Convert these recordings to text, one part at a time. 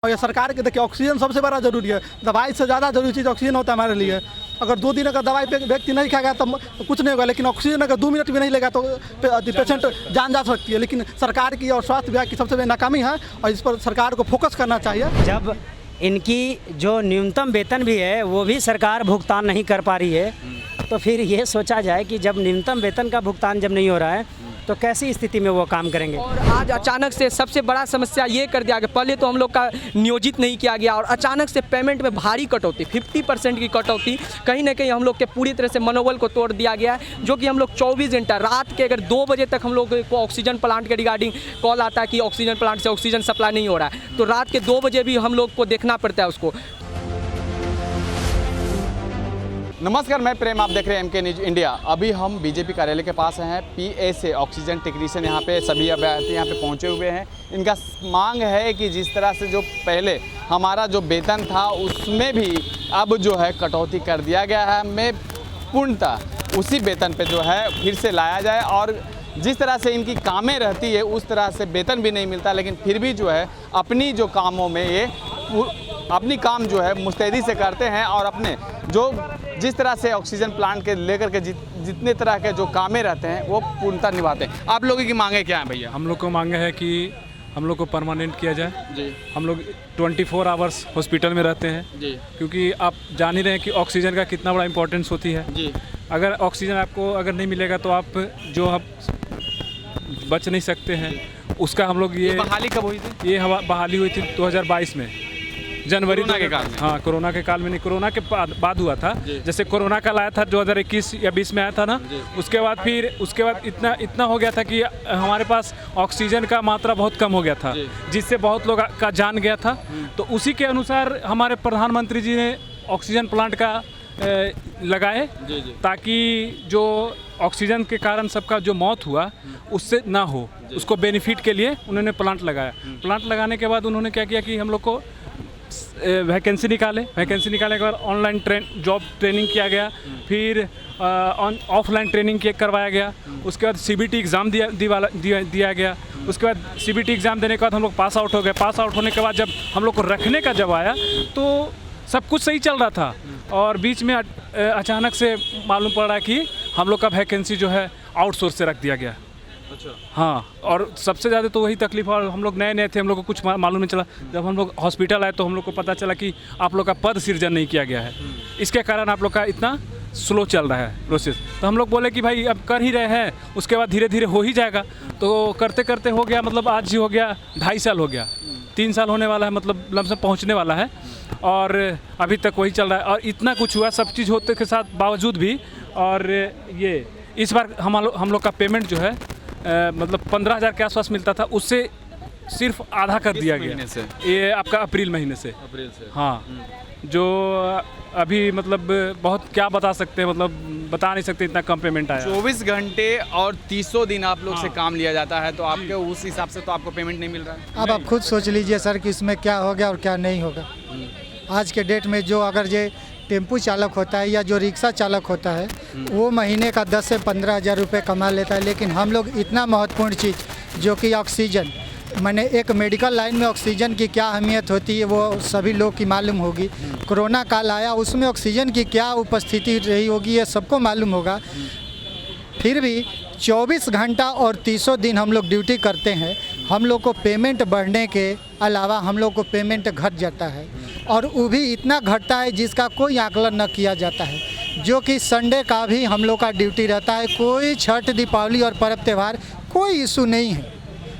और ये सरकार के देखिए ऑक्सीजन सबसे बड़ा जरूरी है, दवाई से ज़्यादा जरूरी चीज़ ऑक्सीजन होता है हमारे लिए। अगर 2 दिन अगर दवाई व्यक्ति नहीं खाएगा तो कुछ नहीं होगा, लेकिन ऑक्सीजन अगर 2 मिनट भी नहीं लेगा तो पेशेंट जान जा सकती है। लेकिन सरकार की और स्वास्थ्य विभाग की सबसे बड़ी नाकामी है और इस पर सरकार को फोकस करना चाहिए। जब इनकी जो न्यूनतम वेतन भी है वो भी सरकार भुगतान नहीं कर पा रही है, तो फिर ये सोचा जाए कि जब न्यूनतम वेतन का भुगतान जब नहीं हो रहा है तो कैसी स्थिति में वो काम करेंगे। और आज अचानक से सबसे बड़ा समस्या ये कर दिया गया, पहले तो हम लोग का नियोजित नहीं किया गया और अचानक से पेमेंट में भारी कटौती, 50% की कटौती कहीं ना कहीं हम लोग के पूरी तरह से मनोबल को तोड़ दिया गया है। जो कि हम लोग 24 घंटा रात के अगर 2 बजे तक हम लोग को ऑक्सीजन प्लांट के रिगार्डिंग कॉल आता है कि ऑक्सीजन प्लांट से ऑक्सीजन सप्लाई नहीं हो रहा है, तो रात के 2 बजे भी हम लोग को देखना पड़ता है उसको। नमस्कार, मैं प्रेम, आप देख रहे हैं MK न्यूज इंडिया। अभी हम बीजेपी कार्यालय के पास हैं। PA से ऑक्सीजन टेक्नीशियन यहाँ पे सभी अभ्यर्थी यहाँ पे पहुँचे हुए हैं। इनका मांग है कि जिस तरह से जो पहले हमारा जो वेतन था उसमें भी अब जो है कटौती कर दिया गया है, हमें पूर्णतः उसी वेतन पे जो है फिर से लाया जाए। और जिस तरह से इनकी कामें रहती है उस तरह से वेतन भी नहीं मिलता, लेकिन फिर भी जो है अपनी जो कामों में ये अपनी काम जो है मुस्तैदी से करते हैं और अपने जो जिस तरह से ऑक्सीजन प्लांट के लेकर के जितने तरह के जो कामें रहते हैं वो पूर्णतः निभाते हैं। आप लोगों की मांगे क्या हैं भैया? हम लोग को मांगे है कि हम लोग को परमानेंट किया जाए जी। हम लोग 24 आवर्स हॉस्पिटल में रहते हैं जी। क्योंकि आप जान ही रहे हैं कि ऑक्सीजन का कितना बड़ा इंपॉर्टेंस होती है जी। अगर ऑक्सीजन आपको अगर नहीं मिलेगा तो आप जो आप बच नहीं सकते हैं। उसका हम लोग ये बहाली कब हुई थी? ये बहाली हुई थी 2022 में जनवरी कोरोना के काल में। हाँ, कोरोना के काल में नहीं, कोरोना के बाद हुआ था। जैसे कोरोना काल आया था 2021 या 20 में आया था ना, उसके बाद इतना हो गया था कि हमारे पास ऑक्सीजन का मात्रा बहुत कम हो गया था, जिससे बहुत लोग का जान गया था। तो उसी के अनुसार हमारे प्रधानमंत्री जी ने ऑक्सीजन प्लांट का लगाए ताकि जो ऑक्सीजन के कारण सबका जो मौत हुआ उससे ना हो, उसको बेनिफिट के लिए उन्होंने प्लांट लगाया। प्लांट लगाने के बाद उन्होंने क्या किया कि हम लोग को वैकेंसी निकाले के बाद ऑनलाइन जॉब ट्रेनिंग किया गया, फिर ऑफलाइन ट्रेनिंग करवाया गया। उसके बाद CBT एग्ज़ाम दिया गया। उसके बाद CBT एग्ज़ाम देने के बाद हम लोग पास आउट हो गए। पास आउट होने के बाद जब हम लोग को रखने का जब आया तो सब कुछ सही चल रहा था और बीच में अचानक से मालूम पड़ा कि हम लोग का वैकेंसी जो है आउटसोर्स से रख दिया गया। अच्छा। हाँ, और सबसे ज़्यादा तो वही तकलीफ। और हम लोग नए थे, हम लोग को कुछ मालूम नहीं चला। जब हम लोग हॉस्पिटल आए तो हम लोग को पता चला कि आप लोग का पद सृजन नहीं किया गया है, इसके कारण आप लोग का इतना स्लो चल रहा है प्रोसेस। तो हम लोग बोले कि भाई अब कर ही रहे हैं, उसके बाद धीरे धीरे हो ही जाएगा। तो करते करते हो गया, मतलब आज ही हो गया 2.5 साल हो गया, 3 साल होने वाला है, मतलब लमसम पहुँचने वाला है और अभी तक वही चल रहा है। और इतना कुछ हुआ सब चीज़ होते के साथ बावजूद भी। और ये इस बार हम लोग का पेमेंट जो है मतलब 15,000 के आसपास मिलता था, उससे सिर्फ आधा कर दिया गया। ये आपका अप्रैल महीने से। हाँ, जो अभी मतलब बहुत क्या बता सकते हैं, मतलब बता नहीं सकते, इतना कम पेमेंट आया। 24 घंटे और 300 दिन आप लोग से काम लिया जाता है, तो आपके उस हिसाब से तो आपको पेमेंट नहीं मिल रहा है। अब आप खुद सोच लीजिए सर कि इसमें क्या हो गया और क्या नहीं होगा। आज के डेट में जो अगर ये टेम्पू चालक होता है या जो रिक्शा चालक होता है वो महीने का 10 से 15 हज़ार रुपये कमा लेता है, लेकिन हम लोग इतना महत्वपूर्ण चीज़ जो कि ऑक्सीजन, मैंने एक मेडिकल लाइन में ऑक्सीजन की क्या अहमियत होती है वो सभी लोग की मालूम होगी। कोरोना काल आया उसमें ऑक्सीजन की क्या उपस्थिति रही होगी ये सबको मालूम होगा। फिर भी 24 घंटा और 300 दिन हम लोग ड्यूटी करते हैं, हम लोग को पेमेंट बढ़ने के अलावा हम लोग को पेमेंट घट जाता है और वो भी इतना घटता है जिसका कोई आकलन न किया जाता है। जो कि संडे का भी हम लोग का ड्यूटी रहता है, कोई छठ, दीपावली और पर्व त्यौहार कोई इशू नहीं है।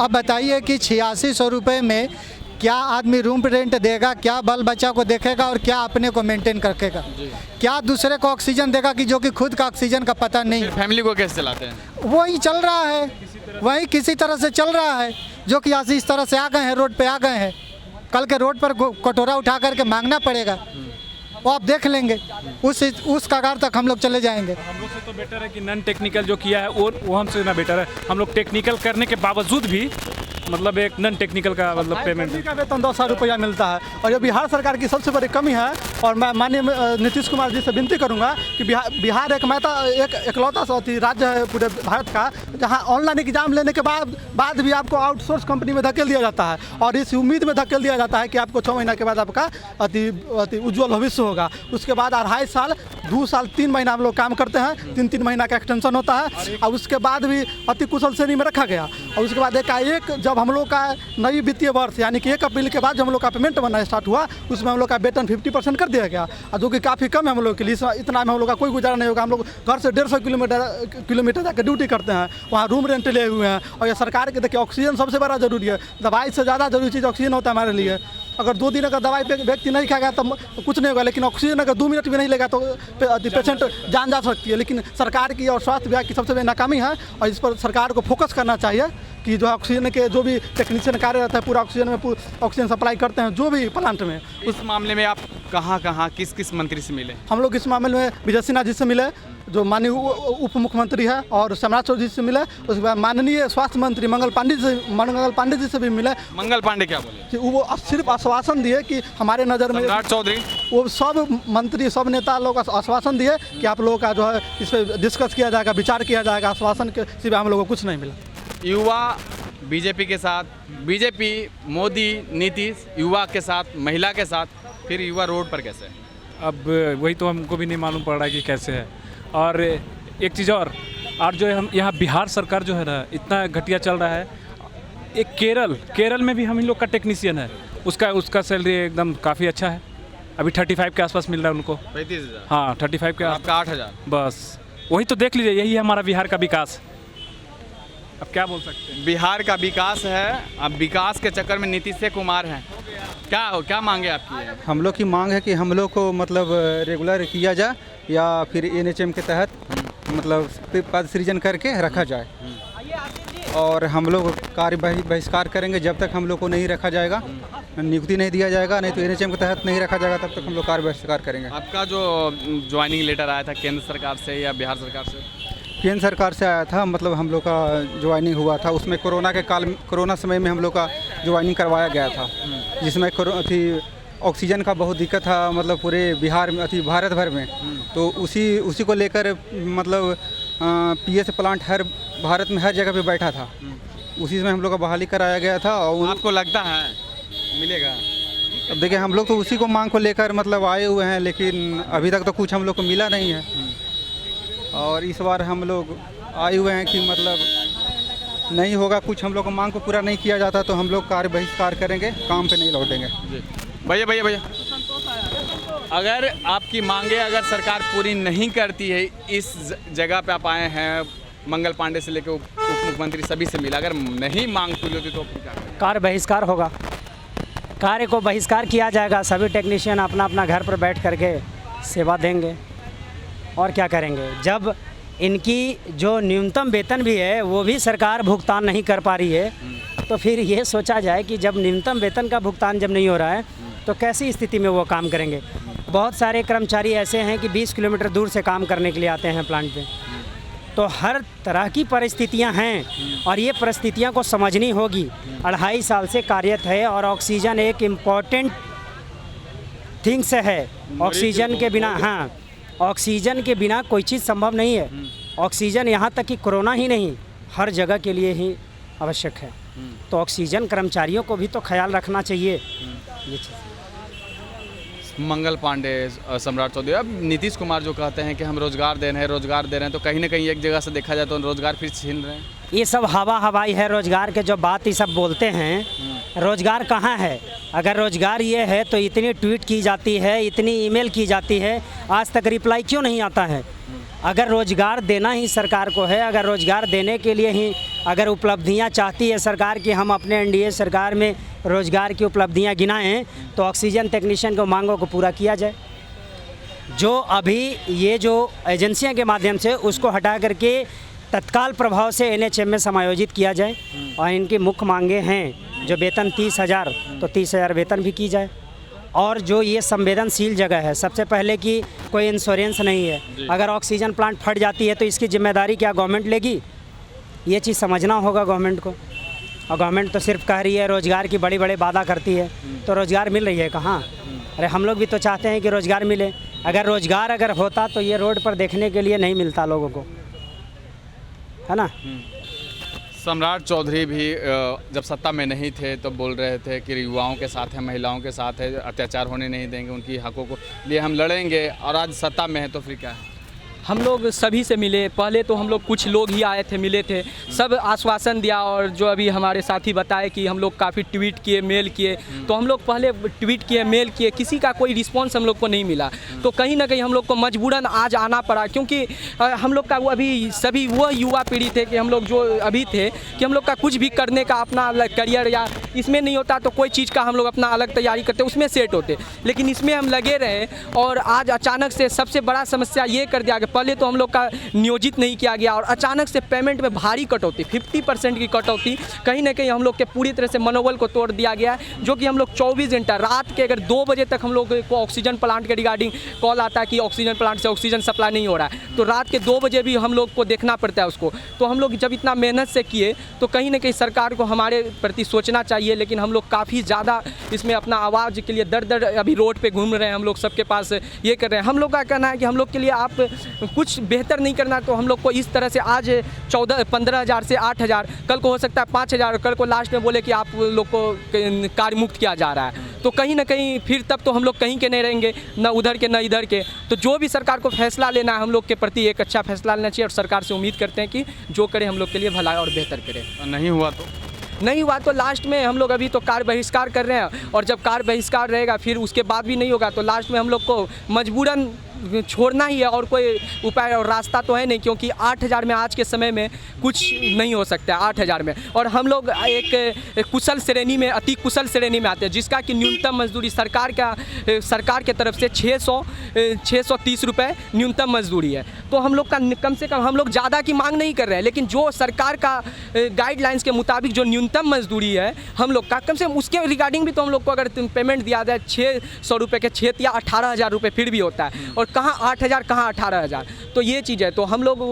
अब बताइए कि 8600 रुपये में क्या आदमी रूम रेंट देगा, क्या बाल बच्चा को देखेगा और क्या अपने को मेंटेन रखेगा, क्या दूसरे को ऑक्सीजन देगा कि जो कि खुद का ऑक्सीजन का पता नहीं। फैमिली को कैसे चलाते हैं? वही चल रहा है, वही किसी तरह से चल रहा है। जो कि आज इस तरह से आ गए हैं, रोड पे आ गए हैं, कल के रोड पर कटोरा उठा करके मांगना पड़ेगा, वो आप देख लेंगे, उस कगार तक हम लोग चले जाएंगे। हम लोग से तो बेटर है कि नॉन टेक्निकल जो किया है वो हमसे ना बेटर है। हम लोग टेक्निकल करने के बावजूद भी मतलब एक नॉन टेक्निकल का मतलब पेमेंट कर्मी का वेतन 10,000 रुपया मिलता है। और ये बिहार सरकार की सबसे बड़ी कमी है। और मैं माननीय नीतीश कुमार जी से विनती करूंगा कि बिहार एक इकलौता राज्य है पूरे भारत का जहां ऑनलाइन एग्जाम लेने के बाद भी आपको आउटसोर्स कंपनी में धकेल दिया जाता है और इस उम्मीद में धकेल दिया जाता है कि आपको 6 महीना के बाद आपका अति उज्ज्वल भविष्य होगा। उसके बाद 2.5 साल 2 साल 3 महीना हम लोग काम करते हैं, 3 महीना का एक्सटेंशन होता है और उसके बाद भी अति कुशल श्रेणी में रखा गया। और उसके बाद एकाएक जब हम लोग का नई वित्तीय वर्ष यानी कि 1 अप्रैल के बाद जब हम लोग का पेमेंट बनना स्टार्ट हुआ उसमें हम लोग का वेतन 50% कर दिया गया, जो कि काफ़ी कम है हम लोग के लिए। इतना में हम लोग का कोई गुजारा नहीं होगा। हम लोग घर से 150 किलोमीटर जाकर ड्यूटी करते हैं, वहाँ रूम रेंट लिए हुए हैं। और ये सरकार के देखिए ऑक्सीजन सबसे बड़ा जरूरी है, दवाई से ज़्यादा जरूरी चीज़ ऑक्सीजन होता है हमारे लिए। अगर 2 दिन अगर दवाई व्यक्ति नहीं खाएगा तो कुछ नहीं होगा, लेकिन ऑक्सीजन अगर 2 मिनट भी नहीं लेगा तो पेशेंट जान जा सकती है। लेकिन सरकार की और स्वास्थ्य विभाग की सबसे बड़ी नाकामी है और इस पर सरकार को फोकस करना चाहिए कि जो ऑक्सीजन के जो भी टेक्नीशियन कार्य रहता है पूरा ऑक्सीजन में ऑक्सीजन सप्लाई करते हैं जो भी प्लांट में। इस मामले में आप कहाँ किस मंत्री से मिले? हम लोग इस मामले में विजय सिन्हा जी से मिले जो माननीय उप मुख्यमंत्री है, और सम्राट चौधरी जी से मिले। उसके बाद माननीय स्वास्थ्य मंत्री मंगल पांडे जी से भी मिले। मंगल पांडे क्या बोले? कि वो सिर्फ आश्वासन दिए कि हमारे नज़र में सम्राट चौधरी वो सब मंत्री सब नेता लोग आश्वासन दिए कि आप लोगों का जो है इस पर डिस्कस किया जाएगा, विचार किया जाएगा। आश्वासन के सिवा हम लोगों को कुछ नहीं मिला। युवा बीजेपी के साथ, बीजेपी मोदी नीतीश युवा के साथ, महिला के साथ, फिर युवा रोड पर कैसे है? अब वही तो हमको भी नहीं मालूम पड़ रहा है कि कैसे है। और एक चीज़ और जो है हम यहाँ बिहार सरकार जो है ना इतना घटिया चल रहा है। एक केरल में भी हम इन लोग का टेक्नीशियन है, उसका सैलरी एकदम काफ़ी अच्छा है, अभी 35 के आसपास मिल रहा है उनको। 35,000? हाँ 35 के आपका 8,000। बस वही तो देख लीजिए, यही है हमारा बिहार का विकास। अब क्या बोल सकते हैं? बिहार का विकास है, अब विकास के चक्कर में नीतीश कुमार हैं। क्या मांगे आपकी है? हम लोग की मांग है कि हम लोग को मतलब रेगुलर किया जाए या फिर NHM के तहत मतलब पद सृजन करके रखा जाए। और हम लोग कार्य बहिष्कार करेंगे जब तक हम लोग को नहीं रखा जाएगा, नियुक्ति नहीं दिया जाएगा, नहीं तो NHM के तहत नहीं रखा जाएगा तब तक हम लोग कार्य बहिष्कार करेंगे। आपका जो ज्वाइनिंग लेटर आया था केंद्र सरकार से या बिहार सरकार से? केंद्र सरकार से आया था, मतलब हम लोग का ज्वाइनिंग हुआ था उसमें कोरोना समय में हम लोग का ज्वाइनिंग करवाया गया था, जिसमें ऑक्सीजन का बहुत दिक्कत था मतलब पूरे बिहार में भारत भर में। तो उसी को लेकर मतलब PS प्लांट हर भारत में हर जगह पे बैठा था, उसी में हम लोग का बहाली कराया गया था। और आपको लगता है मिलेगा? अब देखिए हम लोग तो उसी को मांग को लेकर मतलब आए हुए हैं, लेकिन अभी तक तो कुछ हम लोग को मिला नहीं है। और इस बार हम लोग आए हुए हैं कि मतलब नहीं होगा कुछ, हम लोग को मांग को पूरा नहीं किया जाता तो हम लोग कार्य बहिष्कार करेंगे, काम पे नहीं लौटेंगे। भैया अगर आपकी मांगे अगर सरकार पूरी नहीं करती है, इस जगह पे आप आए हैं, मंगल पांडे से लेकर उप मुख्यमंत्री सभी से मिला, अगर नहीं मांग पूरी होती तो क्या करेंगे? कार्य बहिष्कार होगा, कार्य को बहिष्कार किया जाएगा। सभी टेक्नीशियन अपना अपना घर पर बैठ करके सेवा देंगे और क्या करेंगे। जब इनकी जो न्यूनतम वेतन भी है वो भी सरकार भुगतान नहीं कर पा रही है, तो फिर ये सोचा जाए कि जब न्यूनतम वेतन का भुगतान जब नहीं हो रहा है तो कैसी स्थिति में वो काम करेंगे। बहुत सारे कर्मचारी ऐसे हैं कि 20 किलोमीटर दूर से काम करने के लिए आते हैं प्लांट पे। तो हर तरह की परिस्थितियां हैं और ये परिस्थितियां को समझनी होगी। 2.5 साल से कार्यरत है और ऑक्सीजन एक इम्पॉर्टेंट थिंग्स है। ऑक्सीजन के बिना, हाँ, ऑक्सीजन के बिना कोई चीज़ संभव नहीं है। ऑक्सीजन यहाँ तक कि कोरोना ही नहीं, हर जगह के लिए ही आवश्यक है। तो ऑक्सीजन कर्मचारियों को भी तो ख्याल रखना चाहिए ये चीज़। मंगल पांडे, सम्राट चौधरी, अब नीतीश कुमार जो कहते हैं कि हम रोजगार दे रहे हैं, तो कहीं ना कहीं एक जगह से देखा जाए तो रोजगार फिर छीन रहे हैं। ये सब हवाई है रोजगार के, जो बात ये सब बोलते हैं, रोजगार कहाँ है? अगर रोजगार ये है तो इतनी ट्वीट की जाती है, इतनी ईमेल की जाती है, आज तक रिप्लाई क्यों नहीं आता है? अगर रोजगार देना ही सरकार को है, अगर रोजगार देने के लिए ही अगर उपलब्धियां चाहती है सरकार कि हम अपने NDA सरकार में रोजगार की उपलब्धियां गिनाएं, तो ऑक्सीजन टेक्नीशियन को मांगों को पूरा किया जाए। जो अभी ये जो एजेंसियां के माध्यम से उसको हटा करके तत्काल प्रभाव से NHM में समायोजित किया जाए। और इनकी मुख्य मांगे हैं जो वेतन 30,000, तो 30,000 वेतन भी की जाए। और जो ये संवेदनशील जगह है, सबसे पहले कि कोई इंश्योरेंस नहीं है, अगर ऑक्सीजन प्लांट फट जाती है तो इसकी जिम्मेदारी क्या गवर्नमेंट लेगी? ये चीज़ समझना होगा गवर्नमेंट को। और गवर्नमेंट तो सिर्फ कह रही है रोज़गार की बड़ी बड़ी वादा करती है, तो रोज़गार मिल रही है कहाँ? अरे हम लोग भी तो चाहते हैं कि रोज़गार मिले। अगर रोज़गार अगर होता तो ये रोड पर देखने के लिए नहीं मिलता लोगों को, है ना। सम्राट चौधरी भी जब सत्ता में नहीं थे तो बोल रहे थे कि युवाओं के साथ है, महिलाओं के साथ है, अत्याचार होने नहीं देंगे, उनकी हकों को लिए हम लड़ेंगे, और आज सत्ता में है तो फिर क्या है? हम लोग सभी से मिले। पहले तो हम लोग कुछ लोग ही आए थे, मिले थे, सब आश्वासन दिया, और जो अभी हमारे साथी बताए कि हम लोग काफ़ी ट्वीट किए, मेल किए, तो हम लोग पहले ट्वीट किए, मेल किए, किसी का कोई रिस्पांस हम लोग को नहीं मिला। तो कहीं ना कहीं हम लोग को मजबूरन आज आना पड़ा, क्योंकि हम लोग का वो अभी सभी वो युवा पीढ़ी थे कि हम लोग जो अभी थे कि हम लोग का कुछ भी करने का अपना करियर या इसमें नहीं होता तो कोई चीज़ का हम लोग अपना अलग तैयारी करते, उसमें सेट होते, लेकिन इसमें हम लगे रहे। और आज अचानक से सबसे बड़ा समस्या ये कर दिया गया, पहले तो हम लोग का नियोजित नहीं किया गया, और अचानक से पेमेंट में भारी कटौती, 50% की कटौती, कहीं ना कहीं हम लोग के पूरी तरह से मनोबल को तोड़ दिया गया है। जो कि हम लोग 24 घंटा रात के अगर 2 बजे तक हम लोग को ऑक्सीजन प्लांट के रिगार्डिंग कॉल आता है कि ऑक्सीजन प्लांट से ऑक्सीजन सप्लाई नहीं हो रहा है, तो रात के 2 बजे भी हम लोग को देखना पड़ता है उसको। तो हम लोग जब इतना मेहनत से किए तो कहीं ना कहीं सरकार को हमारे प्रति सोचना चाहिए, लेकिन हम लोग काफ़ी ज़्यादा इसमें अपना आवाज़ के लिए दर दर अभी रोड पे घूम रहे हैं, हम लोग सबके पास ये कर रहे हैं। हम लोग का कहना है कि हम लोग के लिए आप कुछ बेहतर नहीं करना तो हम लोग को इस तरह से आज 15,000 से 8,000, कल को हो सकता है 5,000, कल को लास्ट में बोले कि आप लोग को कार्य मुक्त किया जा रहा है, तो कहीं ना कहीं फिर तब तो हम लोग कहीं के नहीं रहेंगे, न उधर के न इधर के। तो जो भी सरकार को फैसला लेना है हम लोग के प्रति एक अच्छा फैसला लेना चाहिए, और सरकार से उम्मीद करते हैं कि जो करे हम लोग के लिए भला और बेहतर करे। नहीं हुआ तो लास्ट में हम लोग अभी तो कार्य बहिष्कार कर रहे हैं, और जब कार्य बहिष्कार रहेगा फिर उसके बाद भी नहीं होगा तो लास्ट में हम लोग को मजबूरन छोड़ना ही है, और कोई उपाय और रास्ता तो है नहीं, क्योंकि 8,000 में आज के समय में कुछ नहीं हो सकता है 8,000 में। और हम लोग एक कुशल श्रेणी में, अति कुशल श्रेणी में आते हैं, जिसका कि न्यूनतम मजदूरी सरकार के तरफ से 630 रुपये न्यूनतम मजदूरी है। तो हम लोग का कम से कम हम लोग ज़्यादा की मांग नहीं कर रहे हैं, लेकिन जो सरकार का गाइडलाइंस के मुताबिक जो न्यूनतम मजदूरी है हम लोग का, कम से कम उसके रिगार्डिंग भी तो हम लोग को अगर पेमेंट दिया जाए 600 रुपये के 6 या 18,000 रुपये फिर भी होता है, और कहाँ 8,000 कहाँ 18,000, तो ये चीज़ है। तो हम लोग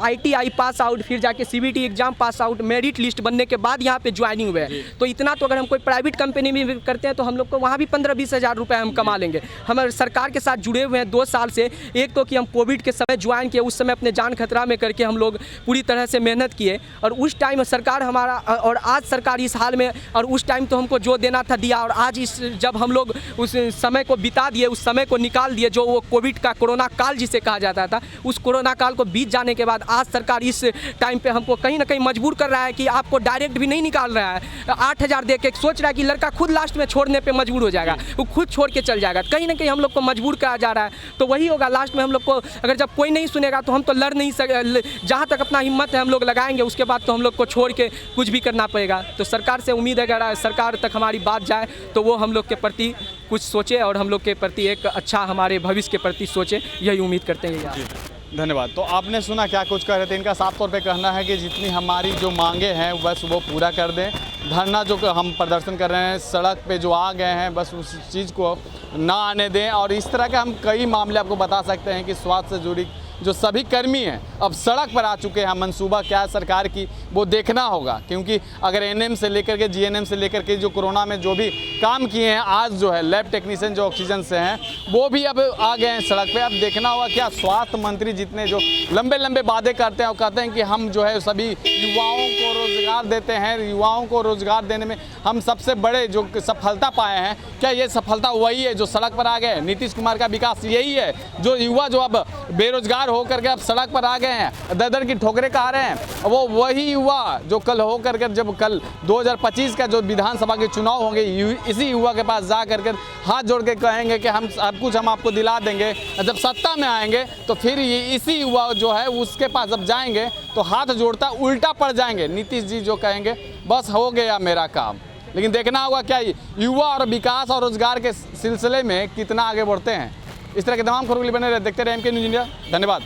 ITI पास आउट, फिर जाके CBT exam pass out, merit list बनने के बाद यहाँ पे ज्वाइनिंग हुए हैं। तो इतना तो अगर हम कोई प्राइवेट कंपनी में करते हैं तो हम लोग को वहाँ भी 15-20 हज़ार रुपये हम कमा लेंगे। हम सरकार के साथ जुड़े हुए हैं 2 साल से। एक तो कि हम कोविड के समय ज्वाइन किए, उस समय अपने जान खतरा में करके हम लोग पूरी तरह से मेहनत किए, और उस टाइम सरकार हमारा, और आज सरकार इस हाल में, और उस टाइम तो हमको जो देना था दिया, और आज इस जब हम लोग उस समय को बिता दिए, उस समय को निकाल दिए, जो वो कोविड का कोरोना काल जिसे कहा जाता था, उस कोरोना काल को बीत जाने के बाद आज सरकार इस टाइम पे हमको कहीं ना कहीं मजबूर कर रहा है कि आपको डायरेक्ट भी नहीं निकाल रहा है। 8,000 दे के सोच रहा है कि लड़का खुद लास्ट में छोड़ने पे मजबूर हो जाएगा, वो खुद छोड़ के चल जाएगा। कहीं ना कहीं हम लोग को मजबूर करा जा रहा है, तो वही होगा लास्ट में हम लोग को। अगर जब कोई नहीं सुनेगा तो हम तो लड़ नहीं सके, जहाँ तक अपना हिम्मत है हम लोग लगाएंगे, उसके बाद तो हम लोग को छोड़ के कुछ भी करना पड़ेगा। तो सरकार से उम्मीद है अगर सरकार तक हमारी बात जाए तो वो हम लोग के प्रति कुछ सोचे, और हम लोग के प्रति एक अच्छा हमारे भविष्य के प्रति सोचे, यही उम्मीद करते हैं। धन्यवाद। तो आपने सुना क्या कुछ कह रहे थे। इनका साफ तौर पे कहना है कि जितनी हमारी जो मांगे हैं बस वो पूरा कर दें। धरना जो हम प्रदर्शन कर रहे हैं, सड़क पे जो आ गए हैं, बस उस चीज़ को ना आने दें। और इस तरह के हम कई मामले आपको बता सकते हैं कि स्वास्थ्य से जुड़ी जो सभी कर्मी हैं अब सड़क पर आ चुके हैं। मंसूबा क्या है सरकार की वो देखना होगा, क्योंकि अगर NM से लेकर के GNM से लेकर के जो कोरोना में जो भी काम किए हैं, आज जो है लैब टेक्नीशियन जो ऑक्सीजन से हैं वो भी अब आ गए हैं सड़क पे। अब देखना होगा क्या स्वास्थ्य मंत्री जितने जो लंबे लंबे वादे करते हैं और कहते हैं कि हम जो है सभी युवाओं को रोज़गार देते हैं, युवाओं को रोज़गार देने में हम सबसे बड़े जो सफलता पाए हैं, क्या ये सफलता वही है जो सड़क पर आ गए? नीतीश कुमार का विकास यही है जो युवा जो अब बेरोजगार होकर के अब सड़क पर आ गए हैं, दर दर की ठोकरें खा रहे हैं, वो वही युवा जो कल होकर के जब कल 2025 का जो विधानसभा के चुनाव होंगे, इसी युवा के पास जा करके हाथ जोड़ के कहेंगे कि हम सब कुछ हम आपको दिला देंगे। जब सत्ता में आएंगे तो फिर ये इसी युवा जो है उसके पास जब जाएंगे तो हाथ जोड़ता उल्टा पड़ जाएंगे। नीतीश जी जो कहेंगे बस हो गया मेरा काम। लेकिन देखना होगा क्या युवा और विकास और रोजगार के सिलसिले में कितना आगे बढ़ते हैं। इस तरह के तमाम खबरों के लिए बने रहे, देखते रहे MK न्यूज़ इंडिया। धन्यवाद।